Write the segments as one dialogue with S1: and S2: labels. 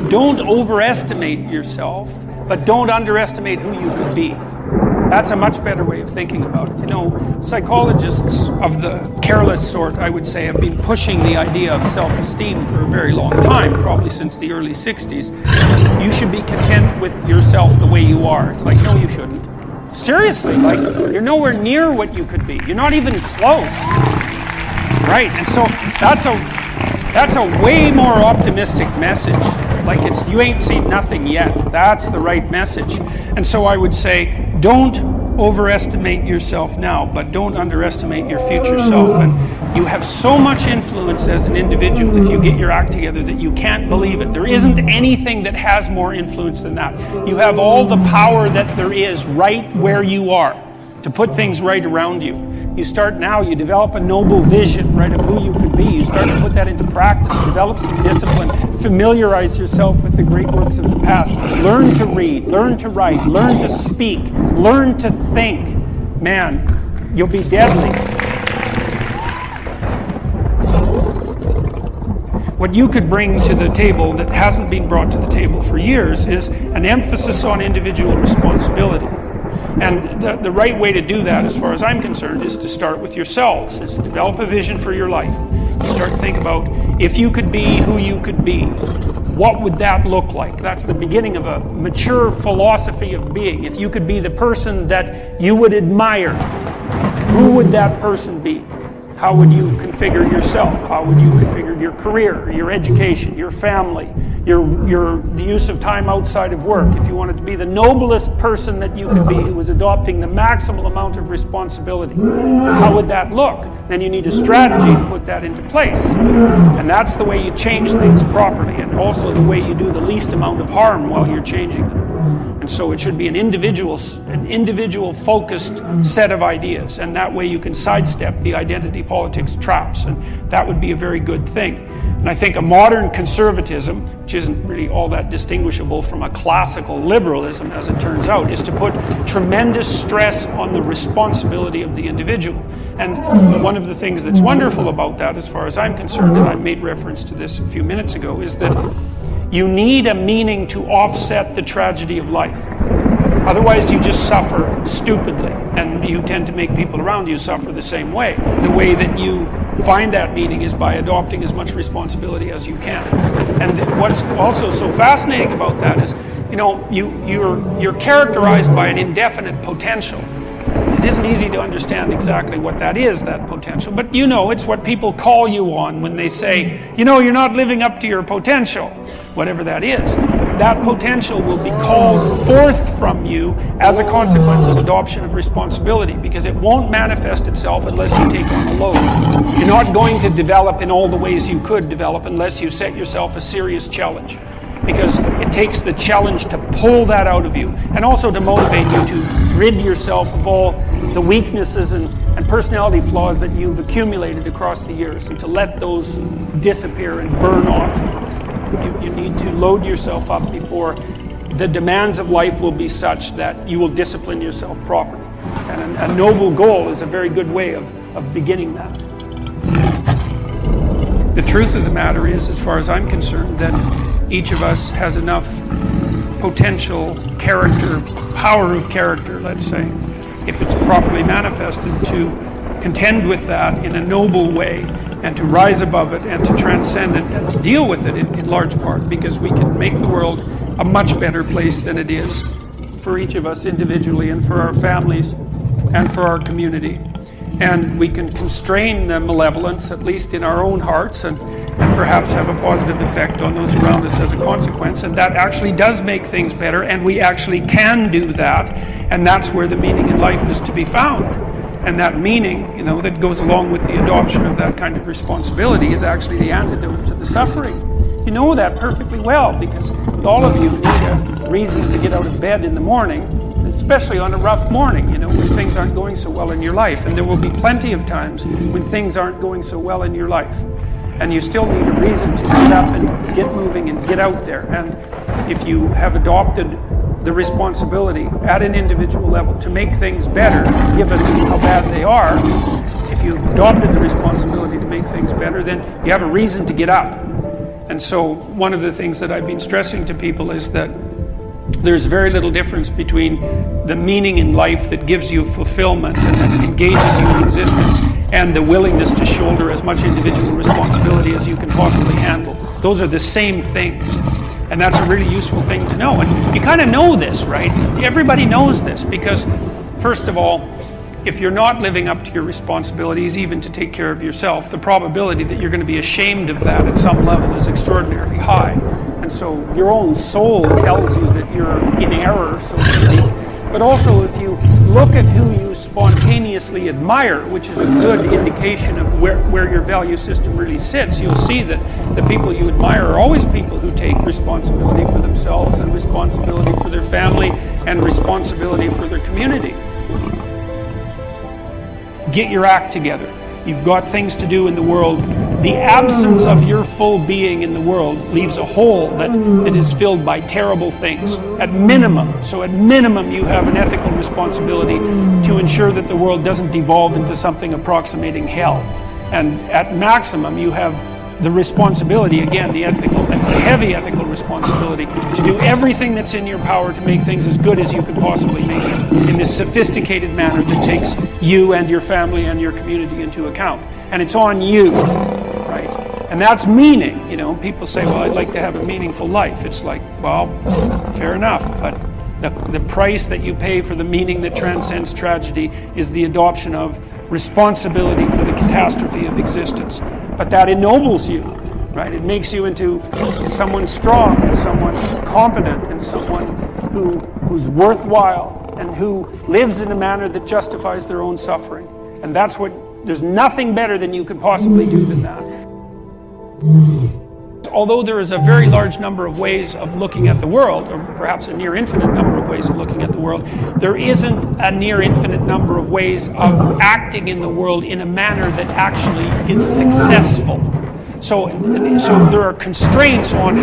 S1: don't overestimate yourself, but don't underestimate who you could be. That's a much better way of thinking about it. You know, psychologists of the careless sort, I would say, have been pushing the idea of self-esteem for a very long time, probably since the early 60s. You should be content with yourself the way you are. It's like, no, you shouldn't. Seriously, like, you're nowhere near what you could be. You're not even close. Right, and so that's a way more optimistic message. Like, it's, you ain't seen nothing yet. That's the right message. And so I would say, don't overestimate yourself now, but don't underestimate your future self. And you have so much influence as an individual if you get your act together that you can't believe it. There isn't anything that has more influence than that. You have all the power that there is right where you are to put things right around you. You start now, you develop a noble vision, right, of who you could be. You start to put that into practice, develop some discipline, familiarize yourself with the great works of the past. Learn to read, learn to write, learn to speak, learn to think. Man, you'll be deadly. What you could bring to the table that hasn't been brought to the table for years is an emphasis on individual responsibility. And the right way to do that, as far as I'm concerned, is to start with yourselves, is to develop a vision for your life. You start to think about, if you could be who you could be, what would that look like? That's the beginning of a mature philosophy of being. If you could be the person that you would admire, who would that person be? How would you configure yourself? How would you configure your career, your education, your family, the use of time outside of work? If you wanted to be the noblest person that you could be, who was adopting the maximal amount of responsibility, how would that look? Then you need a strategy to put that into place. And that's the way you change things properly, and also the way you do the least amount of harm while you're changing them. And so it should be an individual focused set of ideas, and that way you can sidestep the identity politics traps, and that would be a very good thing. And I think a modern conservatism, which isn't really all that distinguishable from a classical liberalism as it turns out, is to put tremendous stress on the responsibility of the individual. And one of the things that's wonderful about that, as far as I'm concerned, and I made reference to this a few minutes ago, is that you need a meaning to offset the tragedy of life. Otherwise, you just suffer stupidly, and you tend to make people around you suffer the same way. The way that you find that meaning is by adopting as much responsibility as you can. And what's also so fascinating about that is, you know, you're characterized by an indefinite potential. It isn't easy to understand exactly what that is, that potential, but you know, it's what people call you on when they say, you know, you're not living up to your potential, whatever that is. That potential will be called forth from you as a consequence of adoption of responsibility, because it won't manifest itself unless you take on a load. You're not going to develop in all the ways you could develop unless you set yourself a serious challenge, because it takes the challenge to pull that out of you, and also to motivate you to rid yourself of all the weaknesses and personality flaws that you've accumulated across the years, and to let those disappear and burn off. You need to load yourself up before the demands of life will be such that you will discipline yourself properly. And a noble goal is a very good way of beginning that. The truth of the matter is, as far as I'm concerned, that each of us has enough potential character, power of character, let's say, if it's properly manifested, to contend with that in a noble way, and to rise above it, and to transcend it, and to deal with it in large part, because we can make the world a much better place than it is for each of us individually, and for our families, and for our community. And we can constrain the malevolence, at least in our own hearts, and perhaps have a positive effect on those around us as a consequence. And that actually does make things better, and we actually can do that. And that's where the meaning in life is to be found. And that meaning, you know, that goes along with the adoption of that kind of responsibility is actually the antidote to the suffering. You know that perfectly well, because all of you need a reason to get out of bed in the morning, especially on a rough morning, you know, when things aren't going so well in your life. And there will be plenty of times when things aren't going so well in your life. And you still need a reason to get up and get moving and get out there. And if you have adopted the responsibility at an individual level to make things better, given how bad they are, if you've adopted the responsibility to make things better, then you have a reason to get up. And so one of the things that I've been stressing to people is that there's very little difference between the meaning in life that gives you fulfillment and that engages you in existence and the willingness to shoulder as much individual responsibility as you can possibly handle. Those are the same things. And that's a really useful thing to know. And you kind of know this, right? Everybody knows this because, first of all, if you're not living up to your responsibilities, even to take care of yourself, the probability that you're going to be ashamed of that at some level is extraordinarily high. And so your own soul tells you that you're in error, so to speak. But also, if you look at who you spontaneously admire, which is a good indication of where your value system really sits, you'll see that the people you admire are always people who take responsibility for themselves and responsibility for their family and responsibility for their community. Get your act together. You've got things to do in the world. The absence of your full being in the world leaves a hole that is filled by terrible things. At minimum, you have an ethical responsibility to ensure that the world doesn't devolve into something approximating hell. And at maximum, you have the responsibility, again, it's a heavy ethical responsibility, to do everything that's in your power to make things as good as you can possibly make it in this sophisticated manner that takes you and your family and your community into account. And it's on you, right? And that's meaning. You know, people say, well, I'd like to have a meaningful life. It's like, well, fair enough, but the price that you pay for the meaning that transcends tragedy is the adoption of responsibility for the catastrophe of existence. But that ennobles you, right? It makes you into someone strong, and someone competent, and someone who's worthwhile, and who lives in a manner that justifies their own suffering. And there's nothing better than you could possibly do than that. Although there is a very large number of ways of looking at the world, or perhaps a near infinite number of ways of looking at the world, there isn't a near infinite number of ways of acting in the world in a manner that actually is successful. So there are constraints on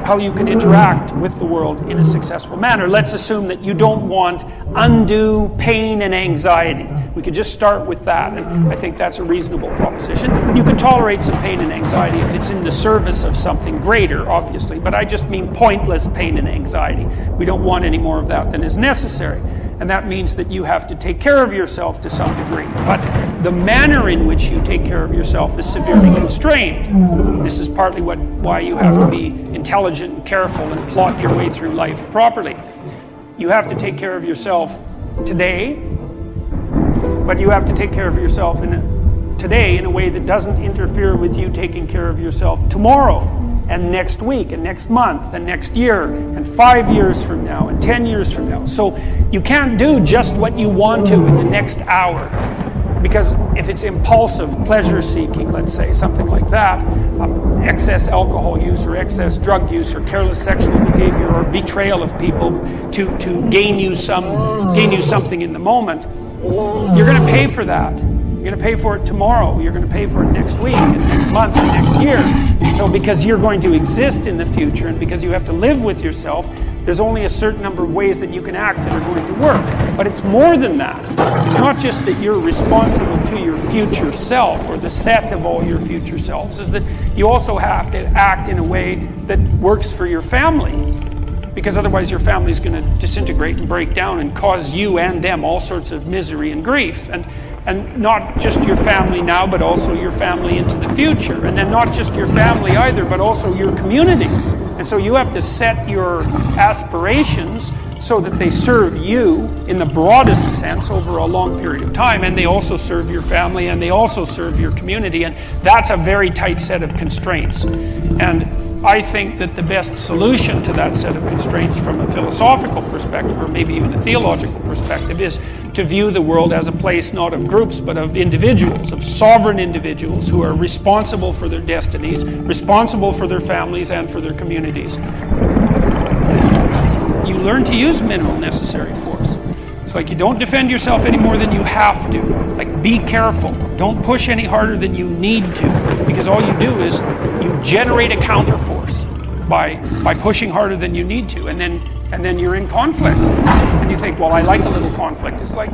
S1: how you can interact with the world in a successful manner. Let's assume that you don't want undue pain and anxiety. We could just start with that, and I think that's a reasonable proposition. You could tolerate some pain and anxiety if it's in the service of something greater, obviously, but I just mean pointless pain and anxiety. We don't want any more of that than is necessary. And that means that you have to take care of yourself to some degree. But the manner in which you take care of yourself is severely constrained. This is partly why you have to be intelligent and careful and plot your way through life properly. You have to take care of yourself today, but you have to take care of yourself today in a way that doesn't interfere with you taking care of yourself tomorrow, and next week, and next month, and next year, and 5 years from now, and 10 years from now. So you can't do just what you want to in the next hour. Because if it's impulsive pleasure-seeking, let's say, something like that, excess alcohol use or excess drug use or careless sexual behavior or betrayal of people to gain you something in the moment, you're going to pay for that. You're going to pay for it tomorrow. You're going to pay for it next week and next month and next year. So because you're going to exist in the future and because you have to live with yourself, there's only a certain number of ways that you can act that are going to work. But it's more than that. It's not just that you're responsible to your future self or the set of all your future selves. It's that you also have to act in a way that works for your family. Because otherwise your family's going to disintegrate and break down and cause you and them all sorts of misery and grief. And not just your family now, but also your family into the future. And then not just your family either, but also your community. And so you have to set your aspirations so that they serve you in the broadest sense over a long period of time, and they also serve your family, and they also serve your community, and that's a very tight set of constraints. And I think that the best solution to that set of constraints from a philosophical perspective, or maybe even a theological perspective, is to view the world as a place not of groups, but of individuals, of sovereign individuals who are responsible for their destinies, responsible for their families and for their communities. You learn to use minimal necessary force. It's like you don't defend yourself any more than you have to. Like, be careful. Don't push any harder than you need to, because all you do is you generate a counterforce by pushing harder than you need to, and then you're in conflict. And you think, well, I like a little conflict. It's like,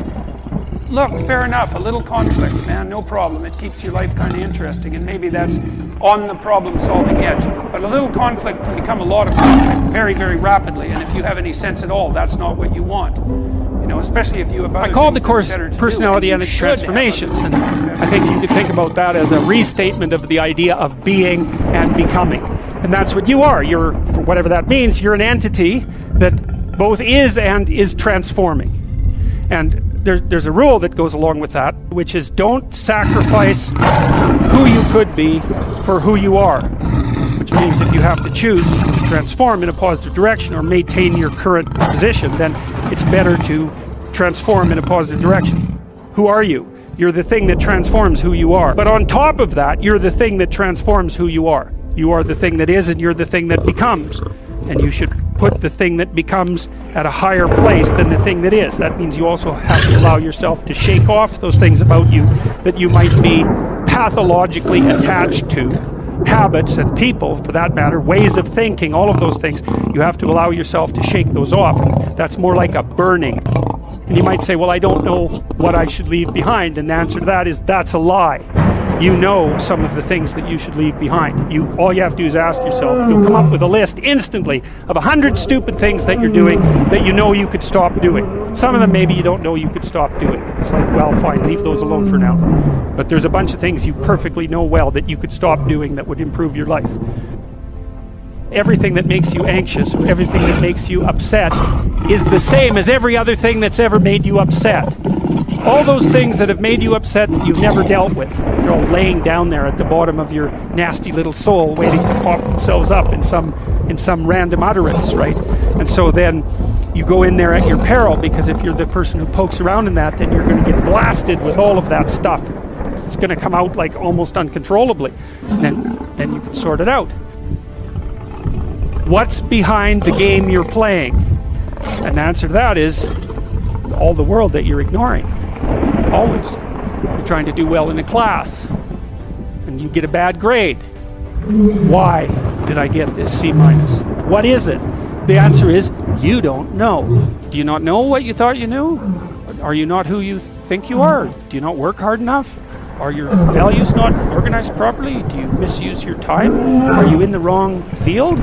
S1: look, fair enough, a little conflict, man, no problem. It keeps your life kind of interesting, and maybe that's on the problem-solving edge. But a little conflict can become a lot of conflict very, very rapidly, and if you have any sense at all, that's not what you want. You know, especially if you have other
S2: I called the
S1: things
S2: course
S1: better to
S2: Personality
S1: do,
S2: and
S1: you
S2: its
S1: should have
S2: Transformations,
S1: other
S2: and
S1: things.
S2: I think you could think about that as a restatement of the idea of being and becoming. And that's what you are. You're, for whatever that means, you're an entity that both is and is transforming. And there's a rule that goes along with that, which is don't sacrifice who you could be for who you are. Which means if you have to choose to transform in a positive direction or maintain your current position, then it's better to transform in a positive direction. Who are you? You're the thing that transforms who you are. But on top of that, you're the thing that transforms who you are. You are the thing that is, and you're the thing that becomes. And you should put the thing that becomes at a higher place than the thing that is. That means you also have to allow yourself to shake off those things about you that you might be pathologically attached to. Habits and people, for that matter, ways of thinking, all of those things. You have to allow yourself to shake those off. And that's more like a burning. And you might say, well, I don't know what I should leave behind. And the answer to that is, that's a lie. You know some of the things that you should leave behind. All you have to do is ask yourself. You'll come up with a list instantly of 100 stupid things that you're doing that you know you could stop doing. Some of them maybe you don't know you could stop doing. It's like, well, fine, leave those alone for now. But there's a bunch of things you perfectly know well that you could stop doing that would improve your life. Everything that makes you anxious, everything that makes you upset is the same as every other thing that's ever made you upset. All those things that have made you upset that you've never dealt with, they're all laying down there at the bottom of your nasty little soul, waiting to pop themselves up in some random utterance, right? And so then you go in there at your peril, because if you're the person who pokes around in that, then you're going to get blasted with all of that stuff. It's going to come out like almost uncontrollably. And then you can sort it out. What's behind the game you're playing? And the answer to that is all the world that you're ignoring. Always. You're trying to do well in a class, and you get a bad grade. Why did I get this C-? What is it? The answer is, you don't know. Do you not know what you thought you knew? Are you not who you think you are? Do you not work hard enough? Are your values not organized properly? Do you misuse your time? Are you in the wrong field?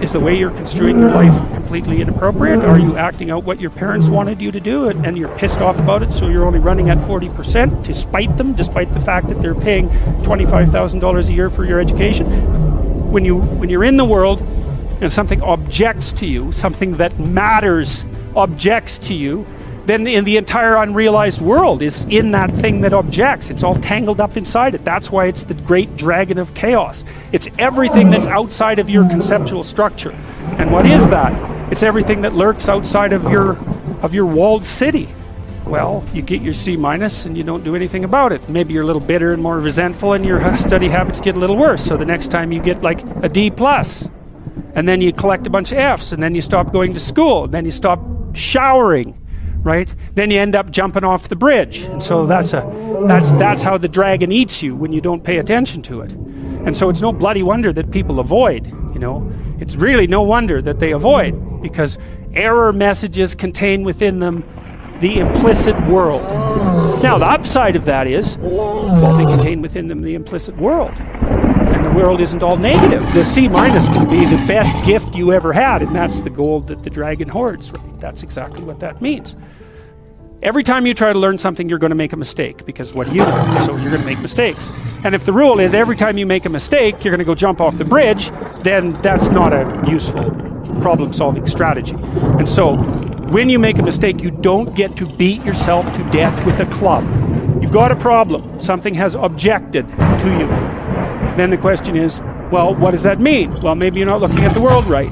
S2: Is the way you're construing your life completely inappropriate? Are you acting out what your parents wanted you to do and you're pissed off about it, so you're only running at 40% to spite them, despite the fact that they're paying $25,000 a year for your education? When you're in the world and something objects to you, something that matters objects to you, then in the entire unrealized world is in that thing that objects. It's all tangled up inside it. That's why it's the great dragon of chaos. It's everything that's outside of your conceptual structure. And what is that? It's everything that lurks outside of your walled city. Well, you get your C- and you don't do anything about it. Maybe you're a little bitter and more resentful, and your study habits get a little worse. So the next time you get like a D+, and then you collect a bunch of Fs, and then you stop going to school, and then you stop showering. Right? Then you end up jumping off the bridge. And so that's how the dragon eats you, when you don't pay attention to it. And so it's no bloody wonder that people avoid, you know. It's really no wonder that they avoid, because error messages contain within them the implicit world. Now the upside of that is, well, they contain within them the implicit world. And the world isn't all negative. The C- can be the best gift you ever had, and that's the gold that the dragon hoards, right? That's exactly what that means. Every time you try to learn something, you're going to make a mistake, because what do you know? So you're going to make mistakes. And if the rule is every time you make a mistake, you're going to go jump off the bridge, then that's not a useful problem-solving strategy. And so when you make a mistake, you don't get to beat yourself to death with a club. You've got a problem. Something has objected to you. Then the question is, well, what does that mean? Well, maybe you're not looking at the world right.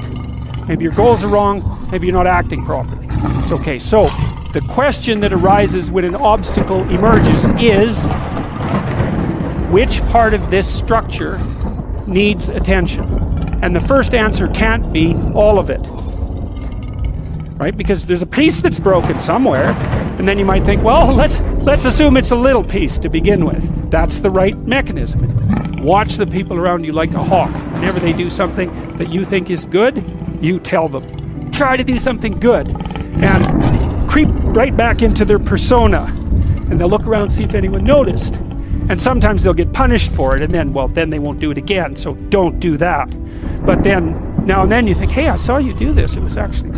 S2: Maybe your goals are wrong. Maybe you're not acting properly. It's okay. So the question that arises when an obstacle emerges is, which part of this structure needs attention? And the first answer can't be all of it. Right? Because there's a piece that's broken somewhere, and then you might think, well, let's assume it's a little piece to begin with. That's the right mechanism. Watch the people around you like a hawk. Whenever they do something that you think is good, you tell them. Try to do something good. And creep right back into their persona, and they'll look around, see if anyone noticed. And sometimes they'll get punished for it, and then, well, then they won't do it again, so don't do that. But then, now and then you think, hey, I saw you do this, it was actually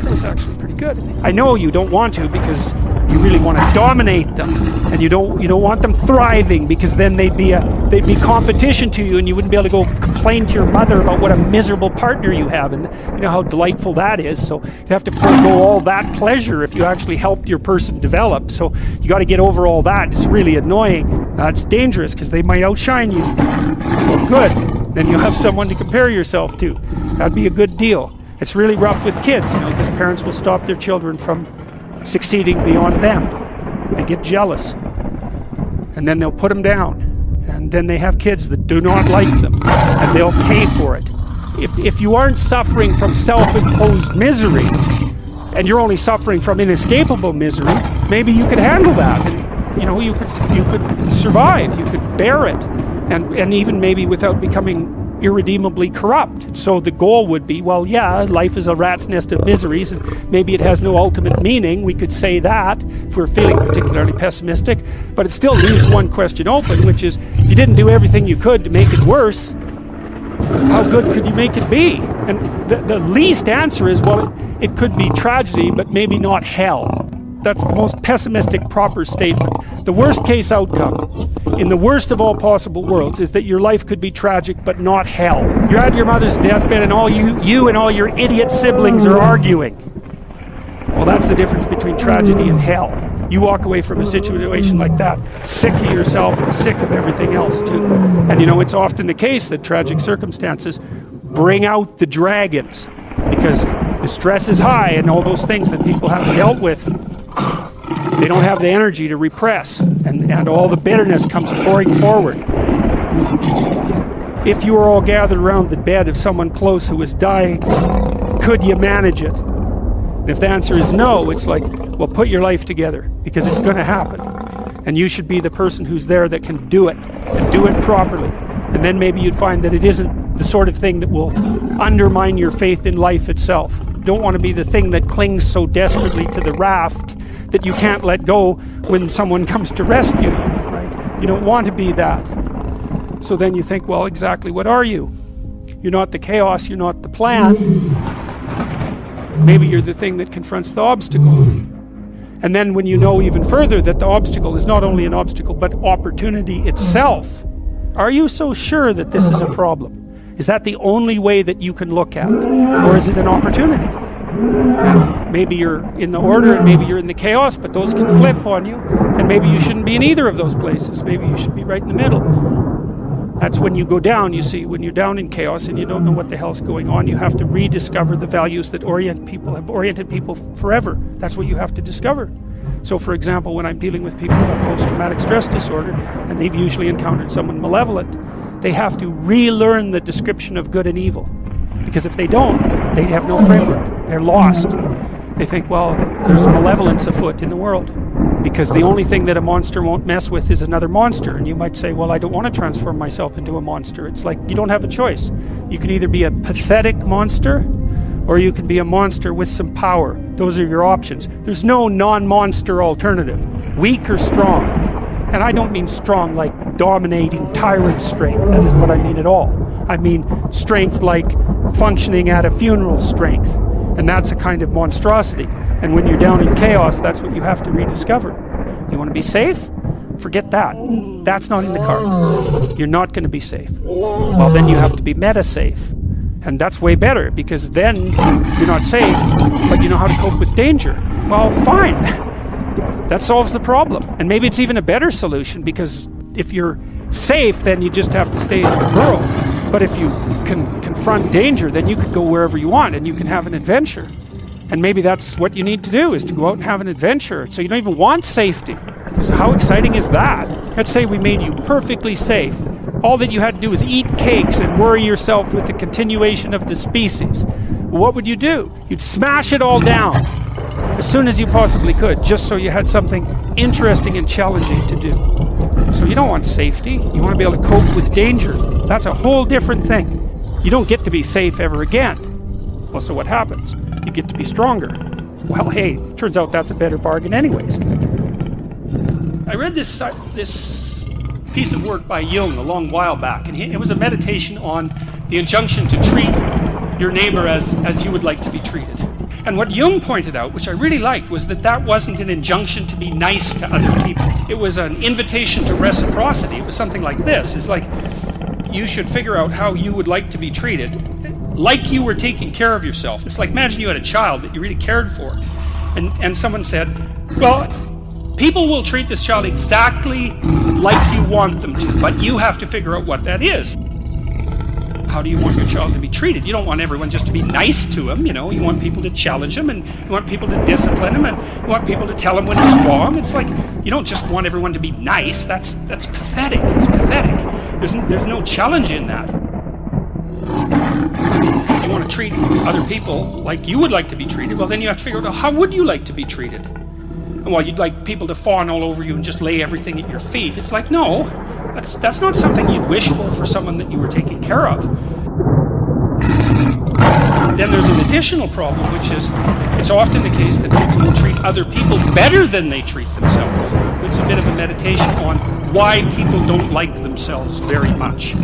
S2: pretty good. I know you don't want to, because you really want to dominate them, and you don't want them thriving, because then they'd be competition to you, and you wouldn't be able to go complain to your mother about what a miserable partner you have, and you know how delightful that is. So you have to forego all that pleasure if you actually help your person develop. So you got to get over all that. It's really annoying. That's dangerous, because they might outshine you. Well, good. Then you'll have someone to compare yourself to. That'd be a good deal. It's really rough with kids, you know, because parents will stop their children from succeeding beyond them. They get jealous, and then they'll put them down, and then they have kids that do not like them, and they'll pay for it. If you aren't suffering from self-imposed misery, and you're only suffering from inescapable misery, maybe you could handle that, and you know, you could survive, you could bear it, and even maybe without becoming irredeemably corrupt. So the goal would be, well, yeah, life is a rat's nest of miseries, and maybe it has no ultimate meaning. We could say that if we're feeling particularly pessimistic, but it still leaves one question open, which is, if you didn't do everything you could to make it worse, how good could you make it be? And the least answer is, well, it could be tragedy, but maybe not hell. That's the most pessimistic proper statement. The worst case outcome, in the worst of all possible worlds, is that your life could be tragic but not hell. You're at your mother's deathbed, and all you and all your idiot siblings are arguing. Well, that's the difference between tragedy and hell. You walk away from a situation like that sick of yourself and sick of everything else too. And you know, it's often the case that tragic circumstances bring out the dragons, because the stress is high, and all those things that people haven't dealt with, they don't have the energy to repress, and all the bitterness comes pouring forward. If you were all gathered around the bed of someone close who was dying, could you manage it? And if the answer is no, it's like, well, put your life together, because it's going to happen. And you should be the person who's there that can do it, and do it properly. And then maybe you'd find that it isn't the sort of thing that will undermine your faith in life itself. You don't want to be the thing that clings so desperately to the raft that you can't let go when someone comes to rescue you, right? You don't want to be that. So then you think, well, exactly what are you? You're not the chaos, you're not the plan. Maybe you're the thing that confronts the obstacle. And then when you know even further that the obstacle is not only an obstacle, but opportunity itself, are you so sure that this is a problem? Is that the only way that you can look at it? Or is it an opportunity? And maybe you're in the order, and maybe you're in the chaos, but those can flip on you. And maybe you shouldn't be in either of those places. Maybe you should be right in the middle. That's when you go down, you see, when you're down in chaos and you don't know what the hell's going on, you have to rediscover the values that have oriented people forever. That's what you have to discover. So for example, when I'm dealing with people who have post-traumatic stress disorder, and they've usually encountered someone malevolent, they have to relearn the description of good and evil. Because if they don't, they have no framework. They're lost. They think, well, there's malevolence afoot in the world, because the only thing that a monster won't mess with is another monster. And you might say, well, I don't want to transform myself into a monster. It's like, you don't have a choice. You can either be a pathetic monster, or you can be a monster with some power. Those are your options. There's no non-monster alternative. Weak or strong. And I don't mean strong like dominating tyrant strength. That isn't what I mean at all. I mean strength like functioning at a funeral strength. And that's a kind of monstrosity. And when you're down in chaos, that's what you have to rediscover. You want to be safe? Forget that. That's not in the cards. You're not going to be safe. Well, then you have to be meta-safe. And that's way better, because then you're not safe, but you know how to cope with danger. Well, fine. That solves the problem. And maybe it's even a better solution, because if you're safe, then you just have to stay in your world. But if you can confront danger, then you can go wherever you want, and you can have an adventure. And maybe that's what you need to do, is to go out and have an adventure. So you don't even want safety. So how exciting is that? Let's say we made you perfectly safe. All that you had to do was eat cakes and worry yourself with the continuation of the species. What would you do? You'd smash it all down as soon as you possibly could, just so you had something interesting and challenging to do. So you don't want safety. You want to be able to cope with danger. That's a whole different thing. You don't get to be safe ever again. Well, so what happens? You get to be stronger. Well, hey, turns out that's a better bargain anyways.
S3: I read this piece of work by Jung a long while back, and it was a meditation on the injunction to treat your neighbor as you would like to be treated. And what Jung pointed out, which I really liked, was that wasn't an injunction to be nice to other people. It was an invitation to reciprocity. It was something like this. It's like, you should figure out how you would like to be treated, like you were taking care of yourself. It's like, imagine you had a child that you really cared for, and someone said, well, people will treat this child exactly like you want them to, but you have to figure out what that is. How do you want your child to be treated? You don't want everyone just to be nice to him, you know. You want people to challenge him, and you want people to discipline him, and you want people to tell him when he's wrong. It's like, you don't just want everyone to be nice. That's pathetic. It's pathetic. There's no challenge in that. You want to treat other people like you would like to be treated, well, then you have to figure out, how would you like to be treated? And well, you'd like people to fawn all over you and just lay everything at your feet. It's like, no, that's not something you'd wish for someone that you were taking care of. Then there's an additional problem, which is, it's often the case that people will treat other people better than they treat themselves. It's a bit of a meditation on why people don't like themselves very much.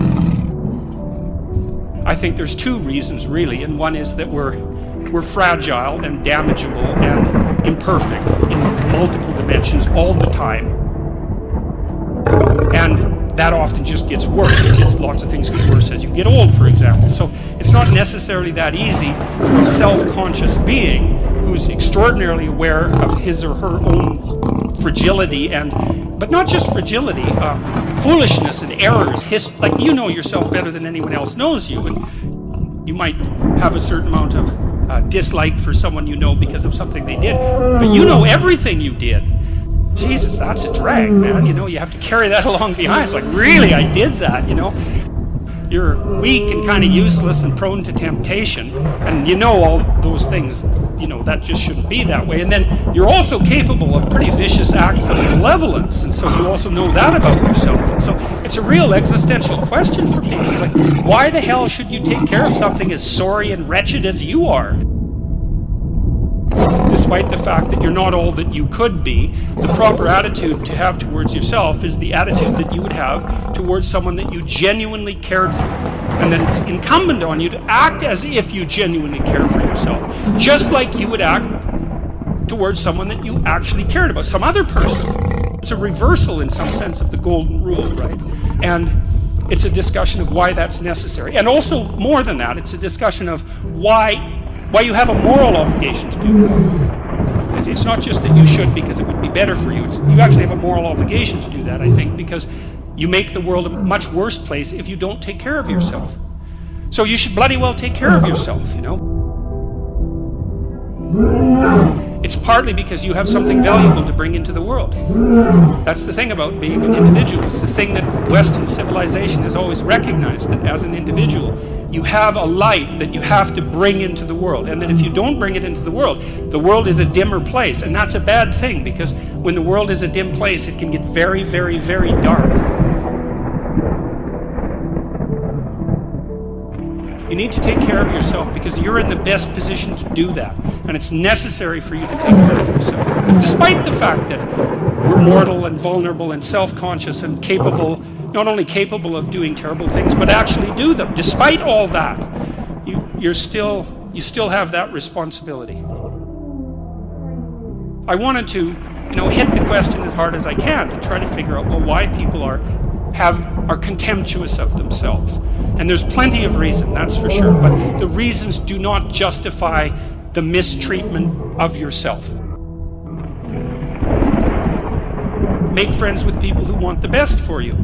S3: I think there's two reasons, really, and one is that we're fragile and damageable and imperfect in multiple dimensions all the time. And that often just gets worse. Lots of things get worse as you get old, for example. So it's not necessarily that easy for a self-conscious being who's extraordinarily aware of his or her own fragility, but not just fragility, foolishness and errors. Like, you know yourself better than anyone else knows you, and you might have a certain amount of dislike for someone you know because of something they did, but you know everything you did. Jesus, that's a drag, man. You know, you have to carry that along behind. It's like, really, I did that, you know? You're weak and kind of useless and prone to temptation, and you know all those things, you know, that just shouldn't be that way. And then you're also capable of pretty vicious acts of malevolence, and so you also know that about yourself. And so it's a real existential question for people. It's like, why the hell should you take care of something as sorry and wretched as you are? Despite the fact that you're not all that you could be, the proper attitude to have towards yourself is the attitude that you would have towards someone that you genuinely cared for. And then it's incumbent on you to act as if you genuinely care for yourself, just like you would act towards someone that you actually cared about, some other person. It's a reversal in some sense of the golden rule, right? And it's a discussion of why that's necessary. And also, more than that, it's a discussion of why you have a moral obligation to do that. It's not just that you should because it would be better for you. You actually have a moral obligation to do that, I think, because you make the world a much worse place if you don't take care of yourself. So you should bloody well take care of yourself, you know. It's partly because you have something valuable to bring into the world. That's the thing about being an individual. It's the thing that Western civilization has always recognized, that as an individual, you have a light that you have to bring into the world, and that if you don't bring it into the world is a dimmer place, and that's a bad thing, because when the world is a dim place, it can get very, very, very dark. You need to take care of yourself because you're in the best position to do that, and it's necessary for you to take care of yourself. Despite the fact that we're mortal and vulnerable and self-conscious and capable, not only capable of doing terrible things, but actually do them. Despite all that, you still have that responsibility. I wanted to, hit the question as hard as I can to try to figure out, well, why people are contemptuous of themselves. And there's plenty of reason, that's for sure, but the reasons do not justify the mistreatment of yourself. Make friends with people who want the best for you.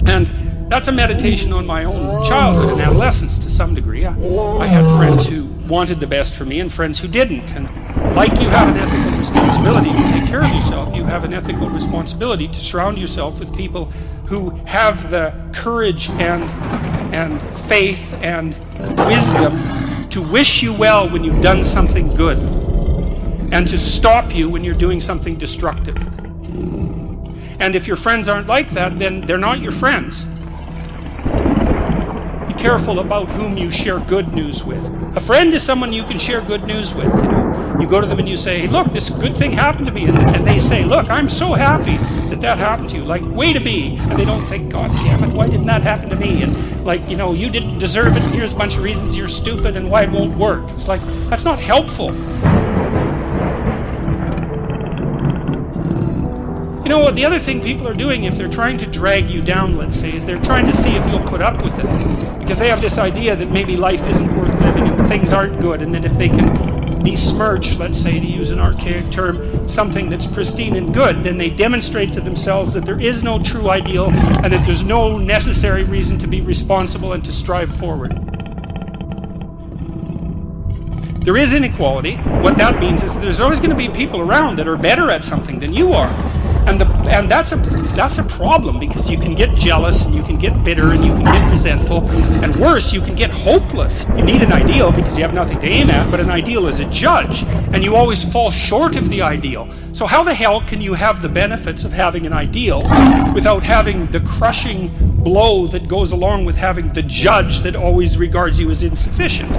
S3: And that's a meditation on my own childhood and adolescence to some degree. I had friends who wanted the best for me and friends who didn't. And like you have an ethical responsibility to take care of yourself, you have an ethical responsibility to surround yourself with people who have the courage and faith and wisdom to wish you well when you've done something good and to stop you when you're doing something destructive. And if your friends aren't like that, then they're not your friends. careful about whom you share good news with. A friend is someone you can share good news with. You go to them and you say, hey, look, this good thing happened to me. And they say, look, I'm so happy that happened to you. Like, way to be. And they don't think, God damn it, why didn't that happen to me? And like, you didn't deserve it. Here's a bunch of reasons you're stupid and why it won't work. It's like, that's not helpful. The other thing people are doing, if they're trying to drag you down, let's say, is they're trying to see if you'll put up with it. Because they have this idea that maybe life isn't worth living and things aren't good, and that if they can besmirch, let's say, to use an archaic term, something that's pristine and good, then they demonstrate to themselves that there is no true ideal and that there's no necessary reason to be responsible and to strive forward. There is inequality. What that means is that there's always going to be people around that are better at something than you are. And that's a problem, because you can get jealous and you can get bitter and you can get resentful, and worse, you can get hopeless. You need an ideal because you have nothing to aim at, but an ideal is a judge, and you always fall short of the ideal. So how the hell can you have the benefits of having an ideal without having the crushing blow that goes along with having the judge that always regards you as insufficient?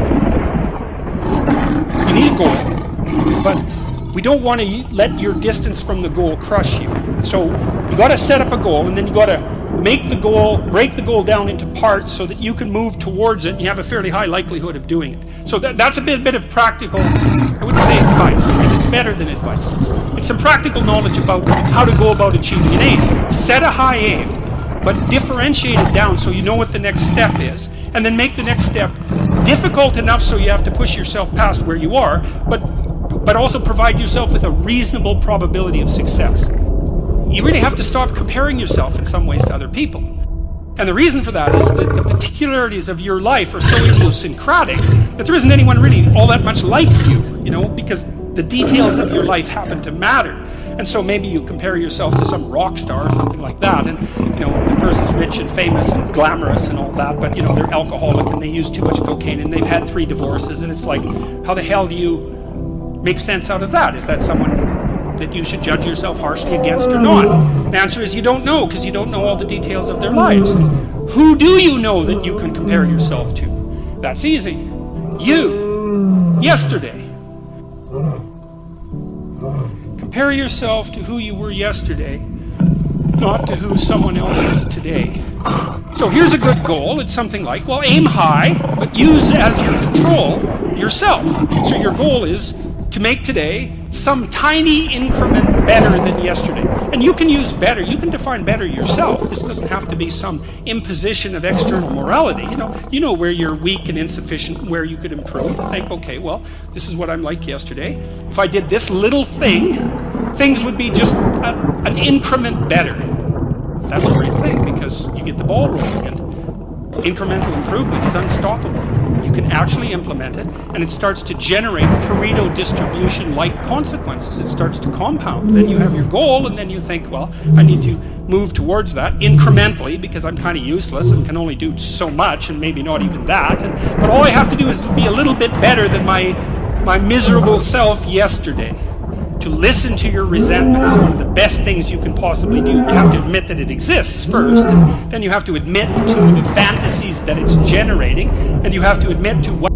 S3: You need a goal, but we don't want to let your distance from the goal crush you. So you got to set up a goal, and then you got to break the goal down into parts so that you can move towards it and you have a fairly high likelihood of doing it. So that's a bit of practical, I wouldn't say advice, because it's better than advice. It's some practical knowledge about how to go about achieving an aim. Set a high aim, but differentiate it down so you know what the next step is. And then make the next step difficult enough so you have to push yourself past where you are, but also provide yourself with a reasonable probability of success. You really have to stop comparing yourself in some ways to other people. And the reason for that is that the particularities of your life are so idiosyncratic that there isn't anyone really all that much like you, because the details of your life happen to matter. And so maybe you compare yourself to some rock star or something like that, and the person's rich and famous and glamorous and all that, but they're alcoholic and they use too much cocaine and they've had 3 divorces, and it's like, how the hell do you make sense out of that? Is that someone that you should judge yourself harshly against or not? The answer is you don't know, because you don't know all the details of their lives. Who do you know that you can compare yourself to? That's easy. You. Yesterday. Compare yourself to who you were yesterday, not to who someone else is today. So here's a good goal. It's something like, well, aim high, but use as your control yourself. So your goal is to make today some tiny increment better than yesterday. And you can use better, you can define better yourself. This doesn't have to be some imposition of external morality. You know where you're weak and insufficient, where you could improve. Think, okay, well, this is what I'm like yesterday. If I did this little thing, things would be just an increment better. That's a great thing, because you get the ball rolling, and incremental improvement is unstoppable. You can actually implement it, and it starts to generate Pareto distribution-like consequences. It starts to compound. Then you have your goal, and then you think, well, I need to move towards that incrementally, because I'm kind of useless and can only do so much, and maybe not even that. But all I have to do is be a little bit better than my miserable self yesterday. To listen to your resentment is one of the best things you can possibly do. You have to admit that it exists first, and then you have to admit to the fantasies that it's generating, and you have to admit to what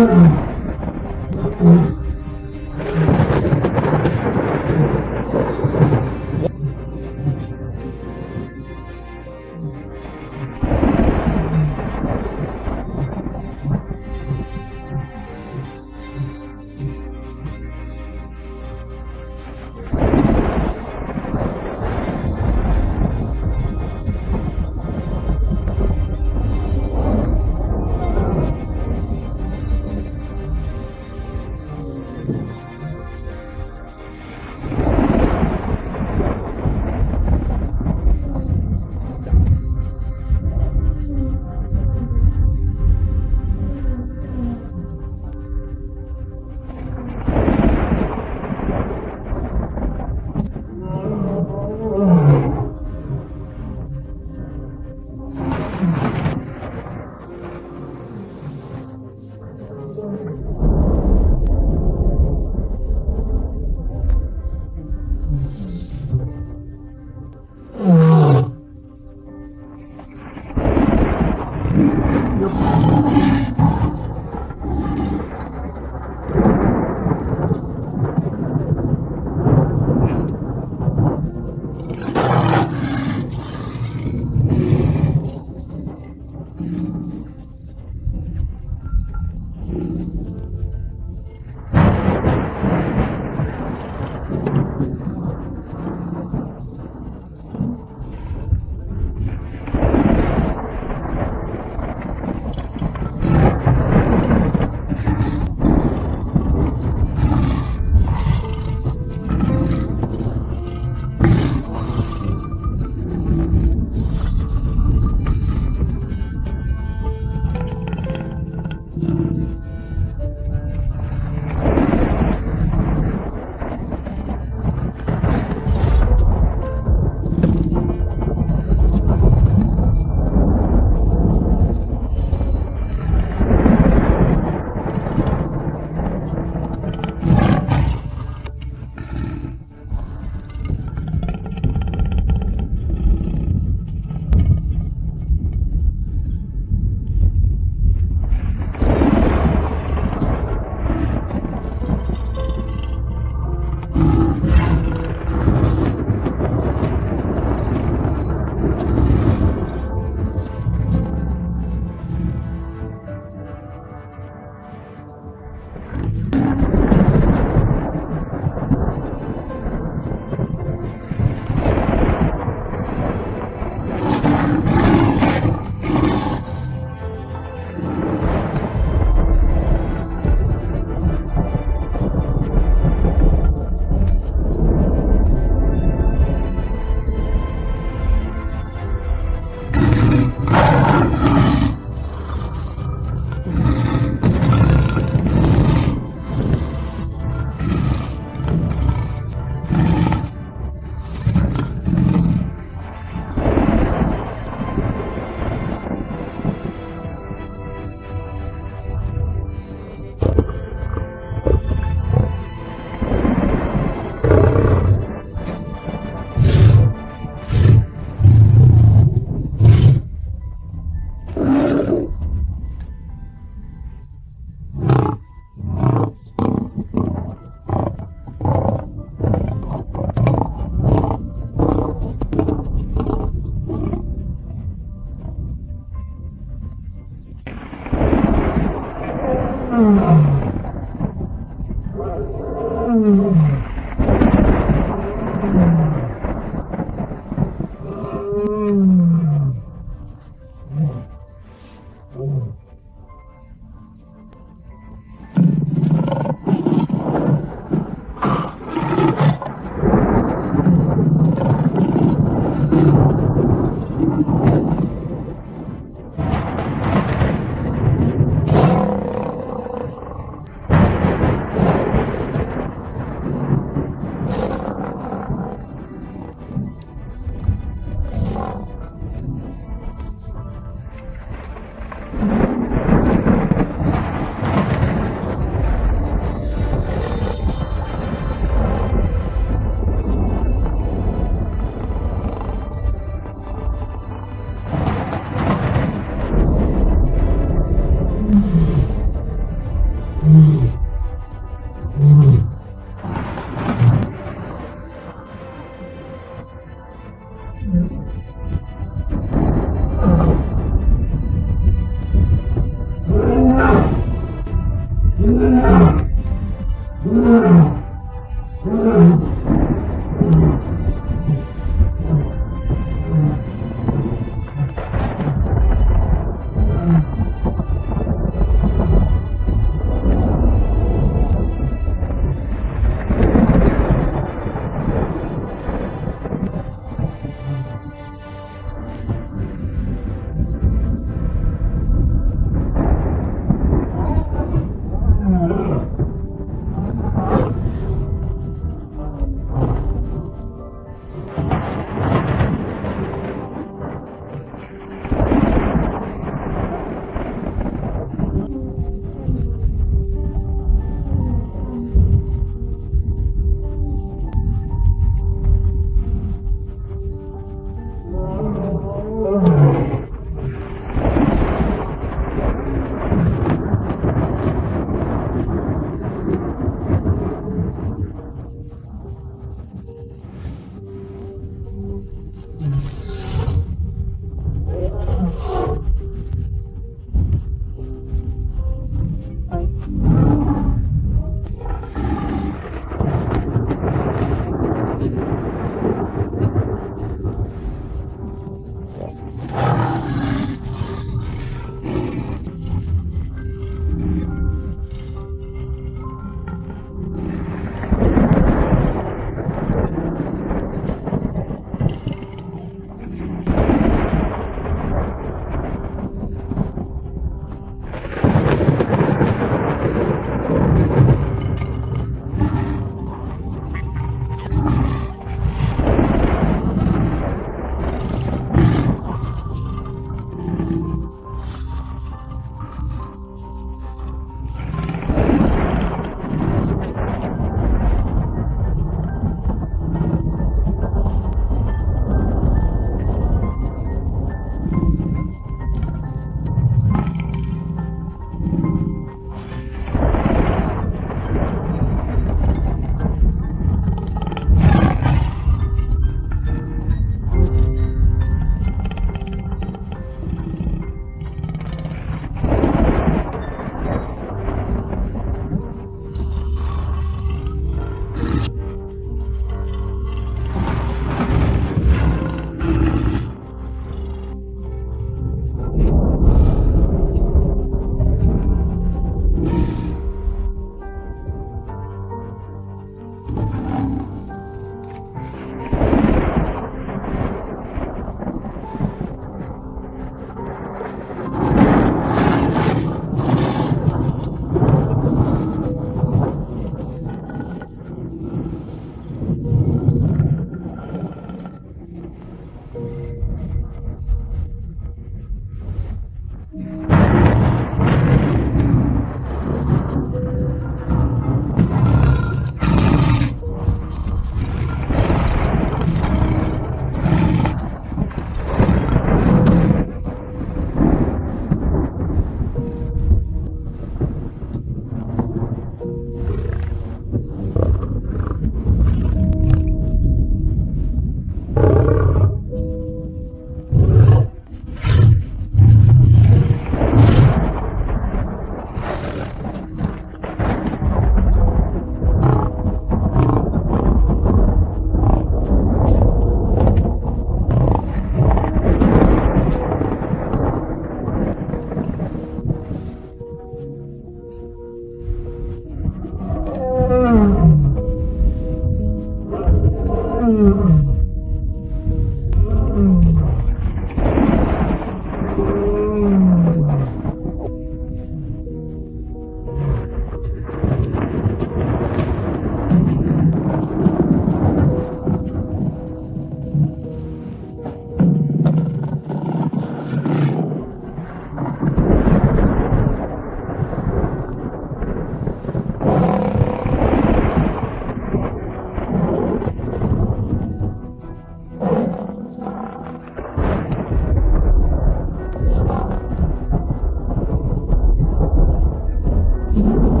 S1: you.